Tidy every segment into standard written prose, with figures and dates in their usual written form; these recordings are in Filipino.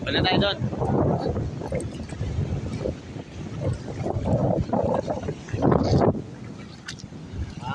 Wala tayo doon. Ha?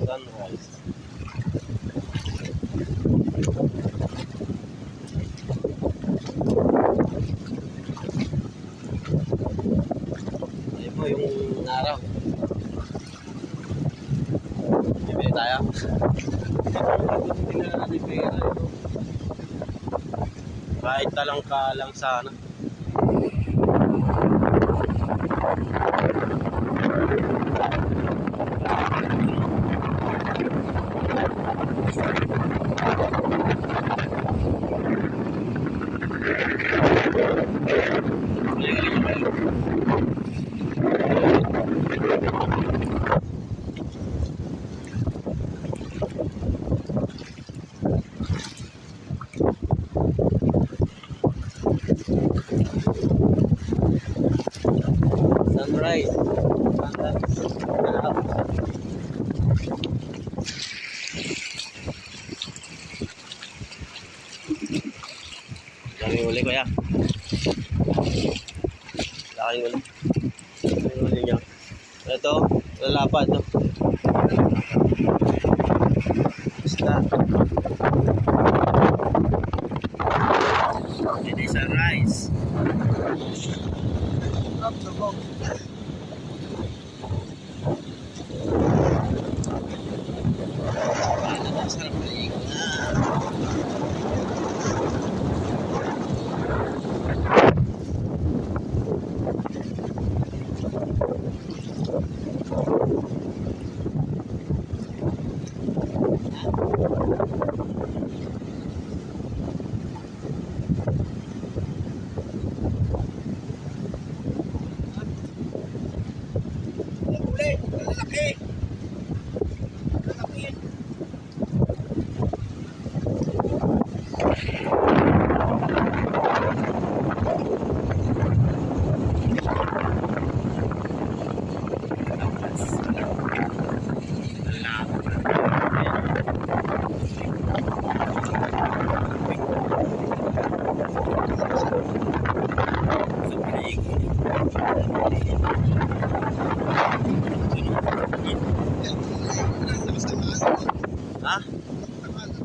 Sunrise. Ayun po yung araw. Bibili tayo. Hindi na natin pera ito. Kahit talang ka lang sana. Sunrise. Dami uli kuya. Laking uli. Laking uli niya. Ito, lalapad no. Basta. Hindi sunrise. Sarap na ikot na. Ha?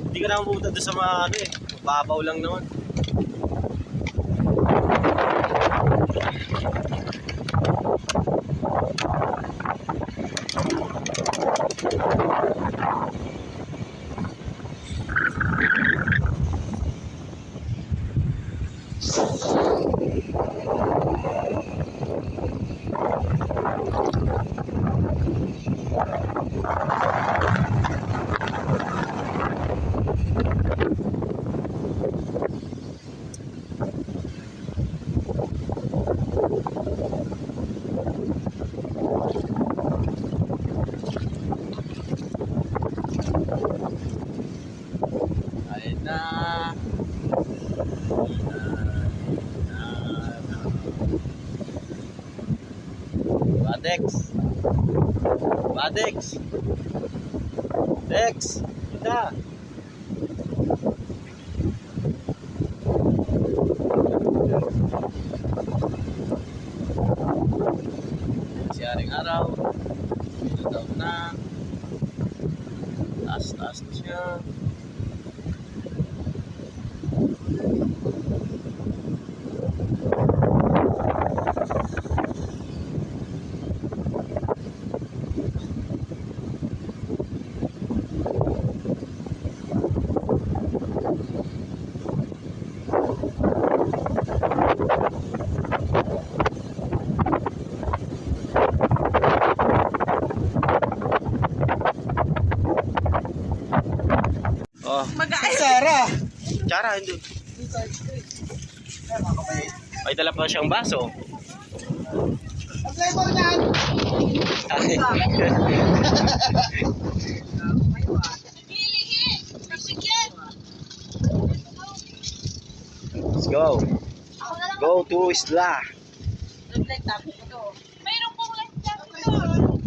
Hindi ka naman pumunta doon sa mga ano eh. Babaw lang naman. Ayun na. Badex. Badex. Dex. Kita. Siaring araw. Ito na. Taas-taas na siya. Oh. Sara. Tsara, hindi. Ay, dala pa siyang baso. Ang flavor niyan. Let's go. Go to Isla. Mayroon pong life jacket doon.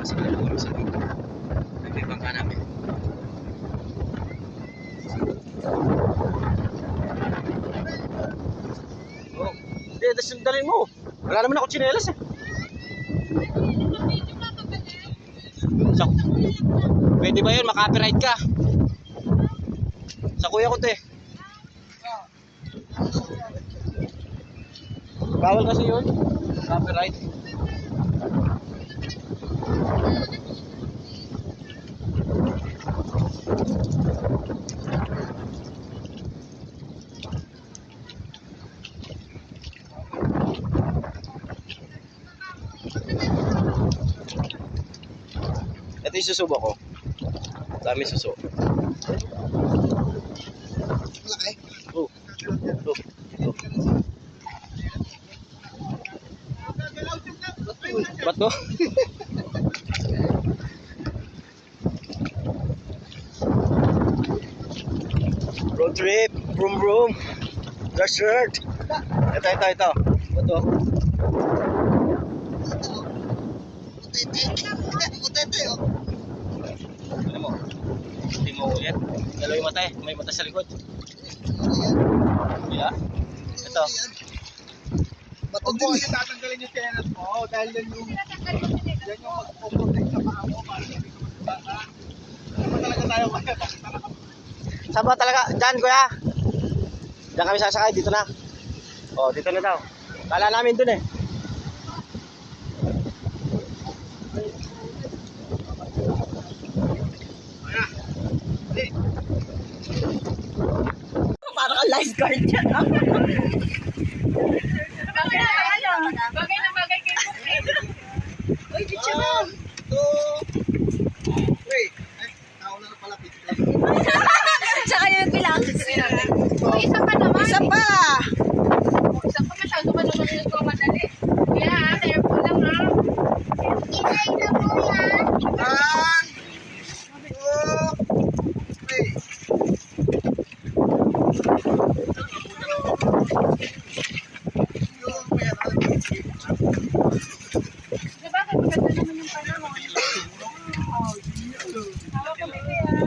Kasi wala kami sa dito. Nagbibang ka namin. Oh, hindi, dalhin mo. Wala naman ako tsinelas eh. So, pwede ba yun? Maka-copyright ka. Sa kuya ko to eh. Bawal kasi yun. Copyright. Ito yung susubo ko. Dami suso. Malaki. Oh. Oh. Oh. Ba't to? Road trip. Vroom vroom. The shirt. Ito. Ba't to? Putete, oh. Ano mo? Hindi mo ulit. Dalawa yung mata eh. May mata sa likod. Yeah. Ito. Huwag mo kasi tatanggalin yung tenas mo dahil yan yung magpuprotect sa paa mo para hindi ka magbasa. Ano talaga tayo kaya? Saan ba talaga? Diyan kuya. Diyan kami sasakay. Dito na. Oh, dito na daw. Kala namin dun eh. Parang ka lifeguard yan. Bagay na bagay kayo. Uy, bitch na. 2, 3. Ay, tao na palapit. Tsaka yung bilang. Isa pa naman. Isa pa. Isa pa masyado pa naman yung madali. Kaya careful lang ha. Isa po yan. 1, 2, 3. Diba maganda naman yung panahon? Hawak kami yan.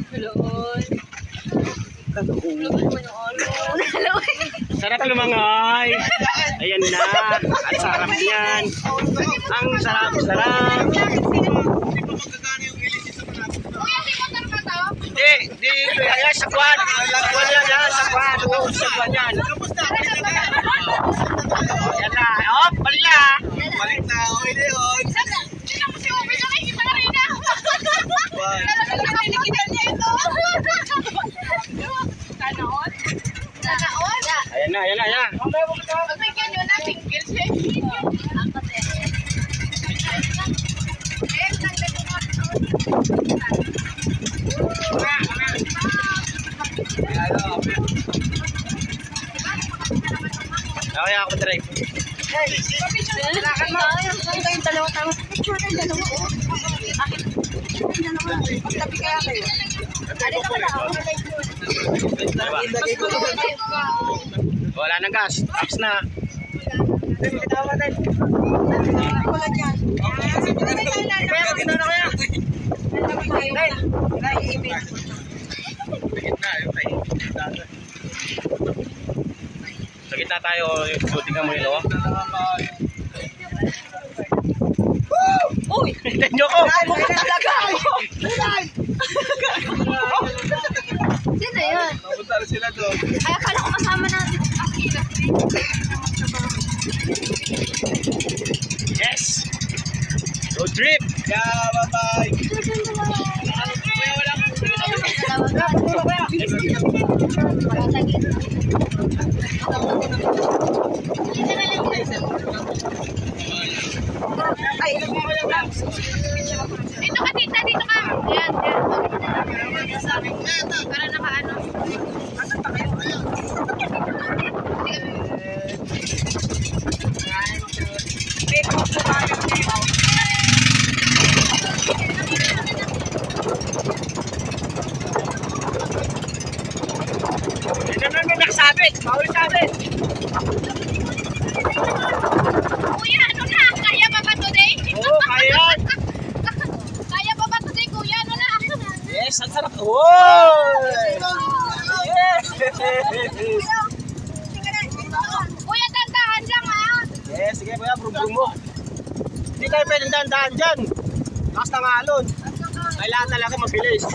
Haloy. Naman yung haloy. Sarap lumangay. Ayan na. Ang sarap yan. Ang sarap. Kuya, si motor ba to? Di. Ayan, sa kwan. Yan, sa kwan. Oo, sa kwan yan. Ayan na. Oh, balik na. Balik na, okay na yun. Sino mo si Ubi na kayo? Para rin na. Lalagyan na kinikitan niya ito. Tanaon? Tanaon? Ayan na. Pagbigyan nyo na, single siya. Okay, ako drive. Silakan mo. Ang kayong dalawa tama. Picture ng dalawa. Akin. Magtabi kaya kayo. Ano ka pala? Wala nang gas. Tapos na. Wala dyan. Sa gitna tayo. Tingnan mo yun, oh. Uy! Tignan nyo ko. Mukha talaga ako. Sino yun? Pupunta na sila doon. Ay, akala ko kasama natin. Yes. Road trip. Yeah, bye-bye. Ay, dito ka, tita, dito ka. Yan. Para nakaano. Asan pa kayo? Nakasabit. Bawal sabit. Kuya, ano na? Kaya pa ba today? Oo. sige kuya, brum mo. Hindi tayo pwedeng daan dyan. Lakas ng alon. Kailangan talaga mabilis.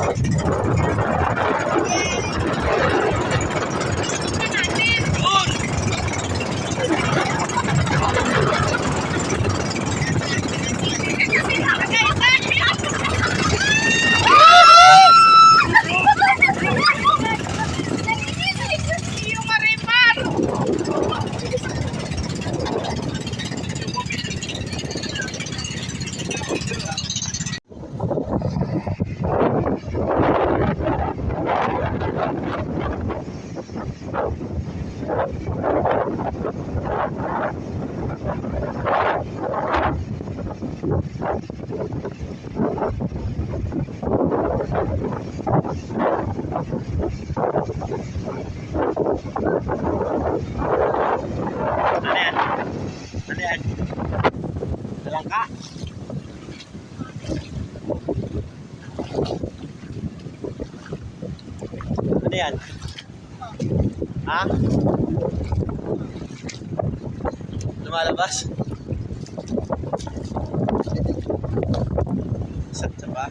Ano yan? Ano yan? Talangka? Ano yan? Ha? Lumalabas? Sa ba?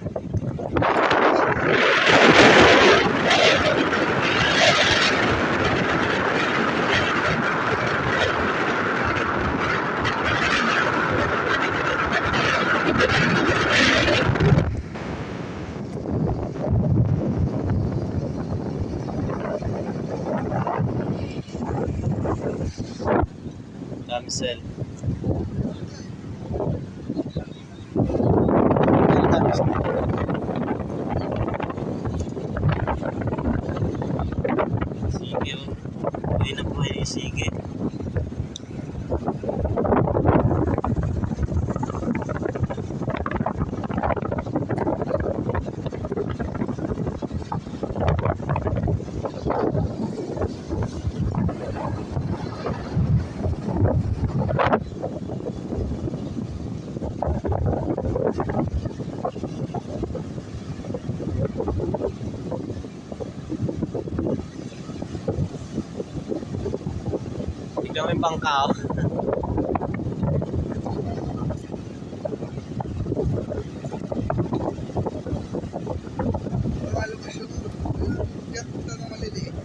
Damsel. Sige, oh. Hindi na buhay yung sige. Biglang may bangka, oh. Lumalabas yung yan, punta na maliliit.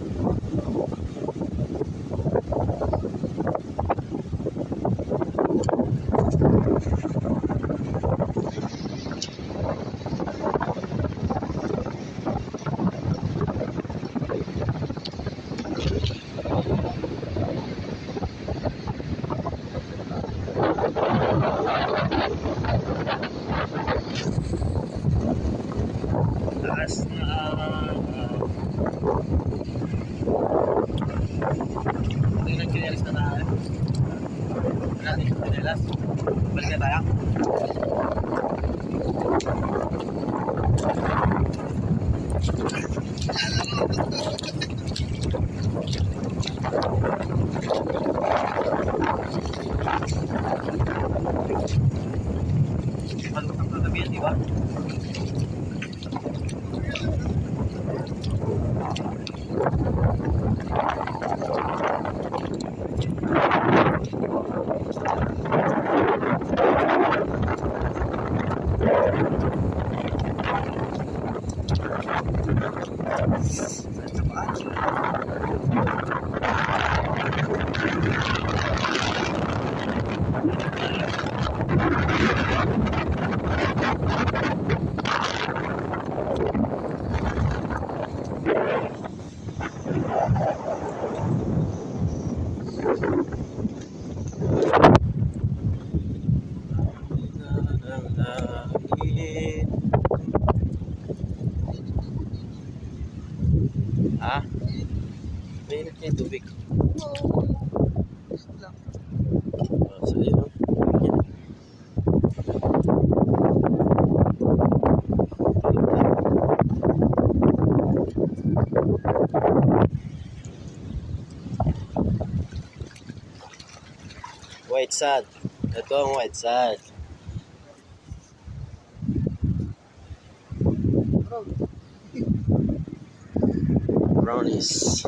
Taas na hindi nagkinelas na tayo. Wala din yung kinelas. Balik na tayo. Palutang kagabi yan, di ba? Ha? Mainit niya yung tubig. So, yun, no? Yan. White sand. Ito ang white sand. Brownies.